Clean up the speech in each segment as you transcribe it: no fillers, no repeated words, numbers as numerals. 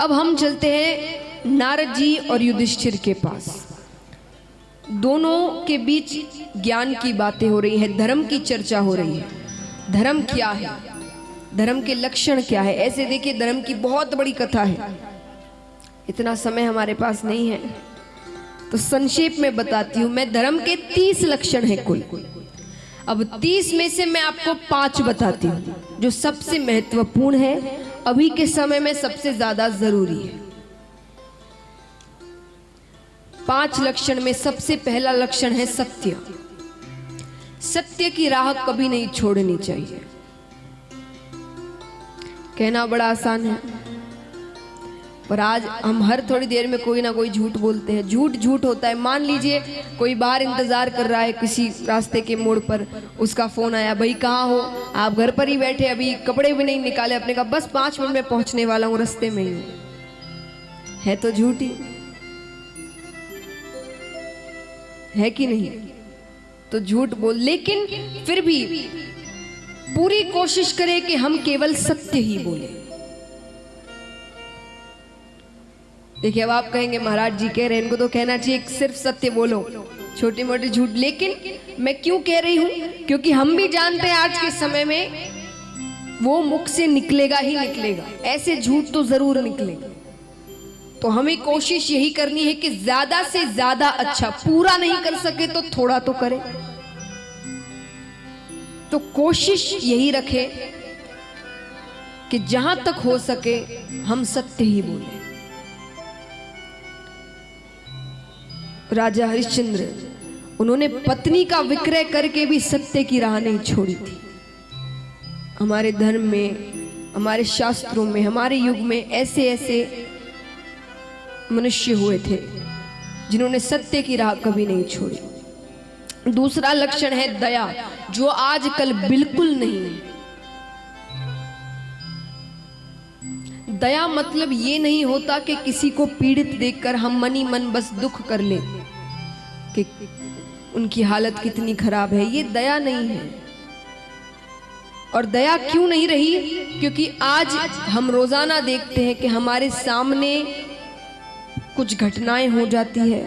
अब हम चलते हैं नारद जी और युधिष्ठिर के पास। दोनों के बीच ज्ञान की बातें हो रही है, धर्म की चर्चा हो रही है। धर्म क्या है, धर्म के लक्षण क्या है। ऐसे देखिए धर्म की बहुत बड़ी कथा है, इतना समय हमारे पास नहीं है तो संक्षेप में बताती हूं मैं। धर्म के 30 लक्षण हैं कुल। अब 30 में से मैं आपको 5 बताती हूं जो सबसे महत्वपूर्ण है, अभी के समय में सबसे ज्यादा जरूरी है। 5 लक्षण में सबसे पहला लक्षण है सत्य। सत्य की राह कभी नहीं छोड़नी चाहिए। कहना बड़ा आसान है पर आज हम हर थोड़ी देर में कोई ना कोई झूठ बोलते हैं। झूठ झूठ होता है। मान लीजिए कोई बाहर इंतजार कर रहा है किसी रास्ते के मोड़ पर, उसका फोन आया, भाई कहाँ हो आप? घर पर ही बैठे, अभी कपड़े भी नहीं निकाले। अपने कहा बस 5 मिनट में पहुंचने वाला हूं, रास्ते में ही हूं। है तो झूठ ही है कि नहीं? तो झूठ बोल, लेकिन फिर भी पूरी कोशिश करें कि हम केवल सत्य ही बोले। देखिए अब आप कहेंगे महाराज जी कह रहे हैं, इनको तो कहना चाहिए सिर्फ सत्य बोलो, छोटी मोटी झूठ। लेकिन मैं क्यों कह रही हूं? क्योंकि हम भी जानते हैं आज के समय में वो मुख से निकलेगा ही निकलेगा, ऐसे झूठ तो जरूर निकलेगा। तो हमें कोशिश यही करनी है कि ज्यादा से ज्यादा अच्छा, पूरा नहीं कर सके तो थोड़ा तो करें। तो कोशिश यही रखें कि जहां तक हो सके हम सत्य ही बोलें। राजा हरिश्चंद्र, उन्होंने पत्नी का विक्रय करके भी सत्य की राह नहीं छोड़ी थी। हमारे धर्म में, हमारे शास्त्रों में, हमारे युग में ऐसे ऐसे मनुष्य हुए थे जिन्होंने सत्य की राह कभी नहीं छोड़ी। दूसरा लक्षण है दया, जो आजकल बिल्कुल नहीं है। दया मतलब ये नहीं होता कि किसी को पीड़ित देखकर हम मनी मन बस दुख कर ले कि उनकी हालत कितनी खराब है, ये दया नहीं है। और दया क्यों नहीं रही? क्योंकि आज हम रोजाना देखते हैं कि हमारे सामने कुछ घटनाएं हो जाती है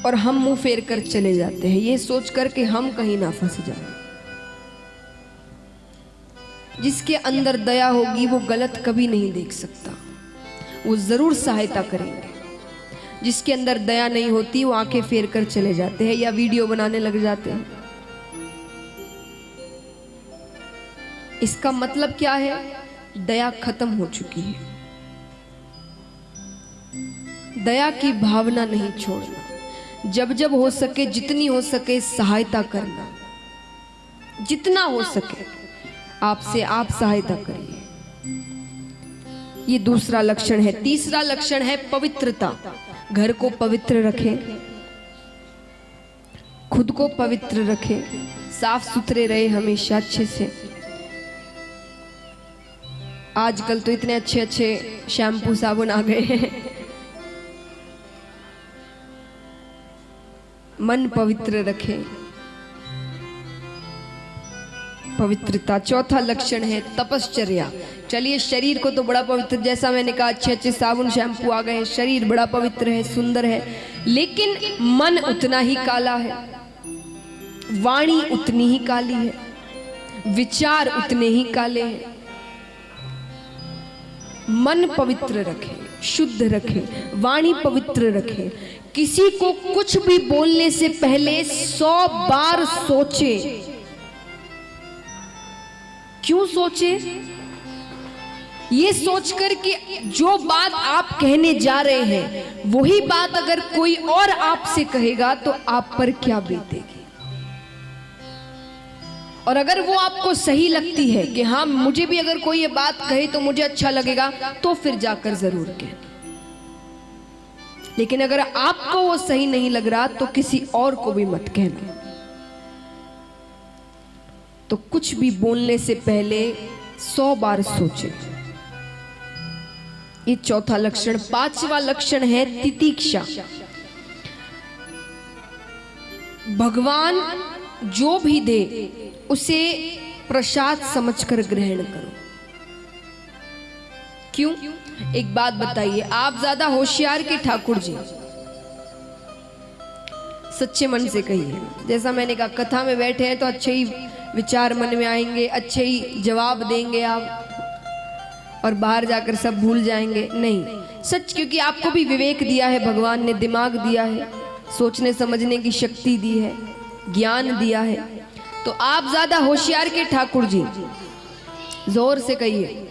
और हम मुंह फेर कर चले जाते हैं, ये सोचकर कि हम कहीं ना फंस जाए। जिसके अंदर दया होगी वो गलत कभी नहीं देख सकता, वो जरूर सहायता करेंगे। जिसके अंदर दया नहीं होती वो आंखें फेर कर चले जाते हैं या वीडियो बनाने लग जाते हैं। इसका मतलब क्या है? दया खत्म हो चुकी है। दया की भावना नहीं छोड़ना। जब जब हो सके, जितनी हो सके सहायता करना, जितना हो सके आपसे आप सहायता करिए। ये दूसरा लक्षण है। तीसरा लक्षण है पवित्रता। घर को पवित्र रखें, खुद को पवित्र रखें, साफ सुथरे रहे हमेशा अच्छे से। आजकल तो इतने अच्छे अच्छे शैम्पू साबुन आ गए हैं। मन पवित्र रखें, पवित्रता। चौथा लक्षण है तपश्चर्या। चलिए शरीर को तो बड़ा पवित्र, जैसा मैंने कहा अच्छे अच्छे साबुन शैम्पू आ गए हैं, शरीर बड़ा पवित्र है, सुंदर है, लेकिन मन उतना ही काला है, वाणी उतनी ही काली है, विचार उतने ही काले हैं। मन पवित्र रखें, शुद्ध रखें, वाणी पवित्र रखें। किसी को कुछ भी बोलने से पहले 100 बार सोचे। क्यों सोचे? ये सोचकर कि जो बात आप कहने जा रहे हैं वही बात अगर कोई और आपसे कहेगा तो आप पर क्या बीतेगी। और अगर वो आपको सही लगती है कि हाँ मुझे भी अगर कोई ये बात कहे तो मुझे अच्छा लगेगा, तो फिर जाकर जरूर कहना। लेकिन अगर आपको वो सही नहीं लग रहा तो किसी और को भी मत कहना। तो कुछ भी बोलने से पहले 100 बार सोचे। ये चौथा लक्षण। पांचवा लक्षण है तितीक्षा। भगवान जो भी दे उसे प्रसाद समझकर ग्रहण करो। क्यों? एक बात बताइए, आप ज्यादा होशियार कि ठाकुर जी? सच्चे मन से कहिए। जैसा मैंने कहा, कथा में बैठे हैं तो अच्छे ही विचार मन में आएंगे, अच्छे ही जवाब देंगे आप, और बाहर जाकर सब भूल जाएंगे। नहीं, सच, क्योंकि आपको भी विवेक दिया है भगवान ने, दिमाग दिया है, सोचने समझने की शक्ति दी है, ज्ञान दिया है। तो आप ज्यादा होशियार के ठाकुर जी? जोर से कहिए।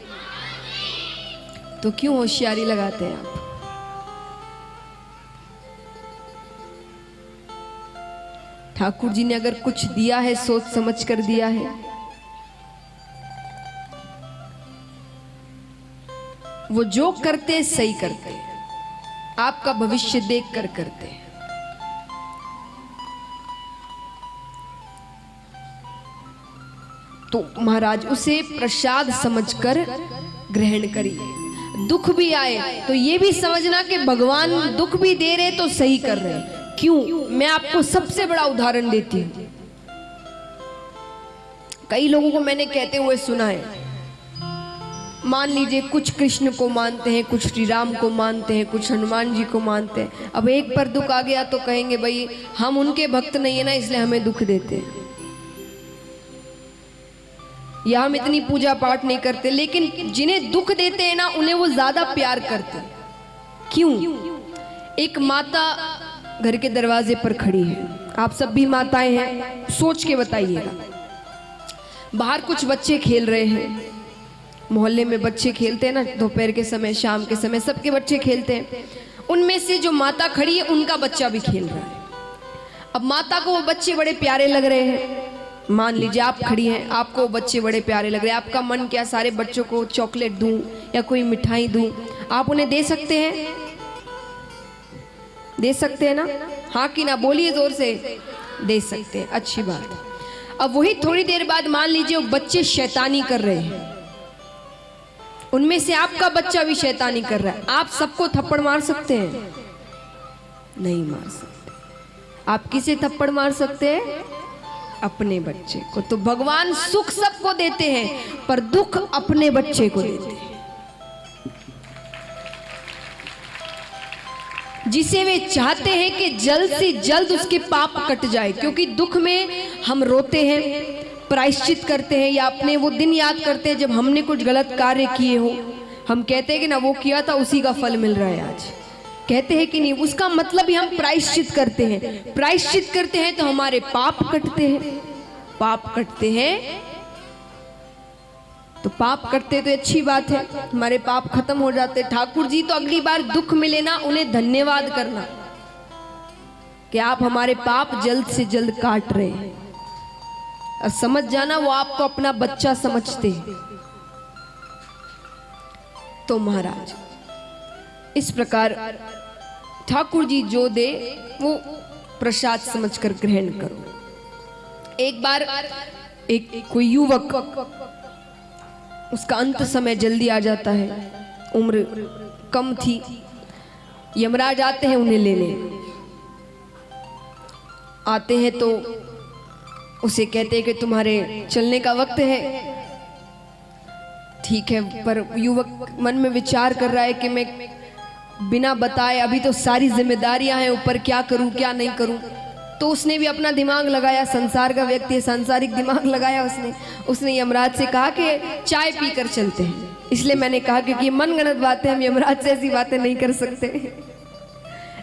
तो क्यों होशियारी लगाते हैं आप? ठाकुर जी ने अगर कुछ दिया है, सोच समझ कर दिया है। वो जो करते सही करते, आपका भविष्य देख कर करते। तो महाराज उसे प्रसाद समझकर ग्रहण करिए। दुख भी आए तो ये भी समझना कि भगवान दुख भी दे रहे तो सही कर रहे हैं। क्यों? मैं आपको सबसे बड़ा उदाहरण देती हूं। कई लोगों को मैंने कहते हुए सुना है, मान लीजिए कुछ कृष्ण को मानते हैं, कुछ श्री राम को मानते हैं, कुछ हनुमान जी को मानते हैं। अब एक पर दुख आ गया तो कहेंगे भाई हम उनके भक्त नहीं है ना, इसलिए हमें दुख देते हैं, या हम इतनी पूजा पाठ नहीं करते। लेकिन जिन्हें दुख देते हैं ना, उन्हें वो ज्यादा प्यार करते हैं। क्यों? एक माता घर के दरवाजे पर खड़ी है, आप सब भी माताएं हैं, सोच के बताइएगा। बाहर कुछ बच्चे खेल रहे हैं, मोहल्ले में बच्चे खेलते हैं ना, दोपहर के समय, शाम के समय सबके बच्चे खेलते हैं। उनमें से जो माता खड़ी है उनका बच्चा भी खेल रहा है। अब माता को वो बच्चे बड़े प्यारे लग रहे हैं। मान लीजिए आप खड़ी हैं, आपको वो बच्चे बड़े प्यारे लग रहे हैं। आपका मन क्या, सारे बच्चों को चॉकलेट दूं या कोई मिठाई दूं? आप उन्हें दे सकते हैं? दे सकते हैं ना? हाँ कि ना? बोलिए जोर से। दे सकते हैं, अच्छी बात। अब वही थोड़ी देर बाद मान लीजिए वो बच्चे शैतानी कर रहे हैं, उनमें से आपका बच्चा भी शैतानी कर रहा है। आप सबको थप्पड़ मार सकते हैं? नहीं मार सकते। आप किसे थप्पड़ मार सकते हैं? अपने बच्चे को। तो भगवान सुख सबको देते हैं पर दुख अपने बच्चे को देते हैं, जिसे वे चाहते हैं कि जल्द से जल्द उसके पाप कट जाए। क्योंकि दुख में हम रोते हैं, प्रायश्चित करते हैं, या अपने वो दिन याद करते हैं जब हमने कुछ गलत कार्य किए हो। हम कहते हैं कि ना वो किया था उसी का फल मिल रहा है आज, कहते हैं कि नहीं? उसका मतलब ही हम प्रायश्चित करते हैं। प्रायश्चित करते हैं तो हमारे पाप कटते हैं। पाप कटते हैं तो पाप कटते तो अच्छी बात है, हमारे पाप खत्म हो जाते। ठाकुर जी तो अगली बार दुख मिले ना, उन्हें धन्यवाद करना कि आप हमारे पाप जल्द से जल्द काट रहे हैं, और समझ जाना वो आपको अपना बच्चा समझते हैं। तो महाराज इस प्रकार ठाकुर जी जो दे वो प्रसाद समझकर ग्रहण करो। एक बार एक कोई युवक, उसका अंत समय जल्दी आ जाता है, उम्र कम थी, यमराज आते हैं उन्हें लेने। आते हैं तो उसे कहते हैं कि तुम्हारे चलने का वक्त है। ठीक है, पर युवक मन में विचार कर रहा है कि मैं बिना बताए, अभी तो सारी जिम्मेदारियां हैं ऊपर, क्या करूं क्या नहीं करूं। तो उसने भी अपना दिमाग लगाया, संसार का व्यक्ति है, सांसारिक दिमाग लगाया उसने यमराज से कहा कि चाय पीकर चलते हैं। इसलिए मैंने कहा क्योंकि मनगढ़ंत बातें, हम यमराज से ऐसी बातें नहीं कर सकते,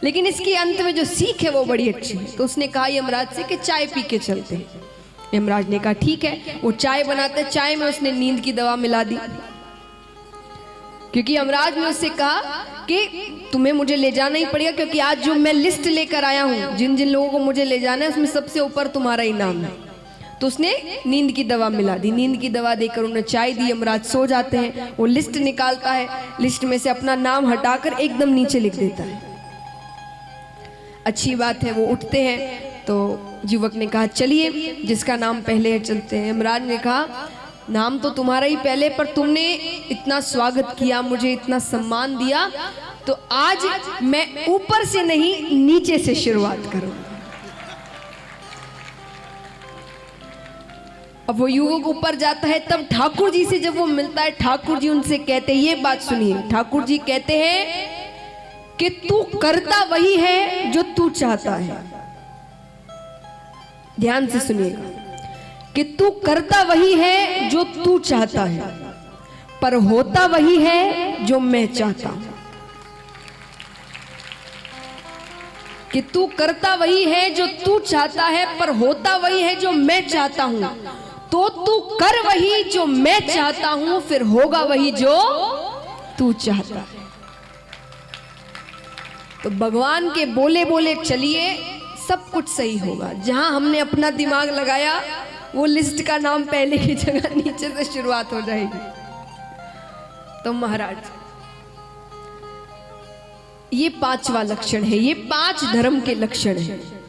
लेकिन इसके अंत में जो सीख है वो बड़ी अच्छी है। तो उसने कहा यमराज से कि चाय पी के चलते हैं। यमराज ने कहा ठीक है। वो चाय बनाते, चाय में उसने नींद की दवा मिला दी, क्योंकि यमराज ने उससे कहा कि तुम्हें मुझे ले जाना ही पड़ेगा, क्योंकि आज जो मैं लिस्ट लेकर आया हूं, जिन जिन लोगों को मुझे ले जाना है उसमें सबसे ऊपर तुम्हारा ही नाम है। तो उसने नींद की दवा मिला दी। नींद की दवा देकर उन्हें चाय दी। यमराज सो जाते हैं। वो लिस्ट निकालता है, लिस्ट में से अपना नाम हटाकर एकदम नीचे लिख देता है। अच्छी बात है। वो उठते हैं तो युवक ने कहा चलिए, जिसका नाम पहले है चलते हैं। यमराज ने कहा नाम तो तुम्हारा ही पहले, पर तुमने इतना स्वागत किया, मुझे इतना सम्मान दिया, तो आज मैं ऊपर से नहीं नीचे से शुरुआत करूंगा। अब वो युवक ऊपर जाता है, तब ठाकुर जी से जब वो मिलता है, ठाकुर जी उनसे कहते हैं, ये बात सुनिए, ठाकुर जी कहते हैं कि तू करता वही है जो तू चाहता है। ध्यान से सुनिएगा कि तू करता वही है जो तू चाहता है, पर होता वही है जो मैं चाहता हूं। कि तू करता वही है जो तू चाहता है, पर होता वही है जो मैं चाहता हूं। तो तू कर वही जो मैं चाहता हूं, फिर होगा वही जो तू चाहता है। तो भगवान के बोले बोले चलिए, सब कुछ सही होगा। जहां हमने अपना दिमाग लगाया, वो लिस्ट का नाम पहले की जगह नीचे से शुरुआत हो जाएगी। तो महाराज, ये 5वां लक्षण है, ये 5 धर्म के लक्षण हैं।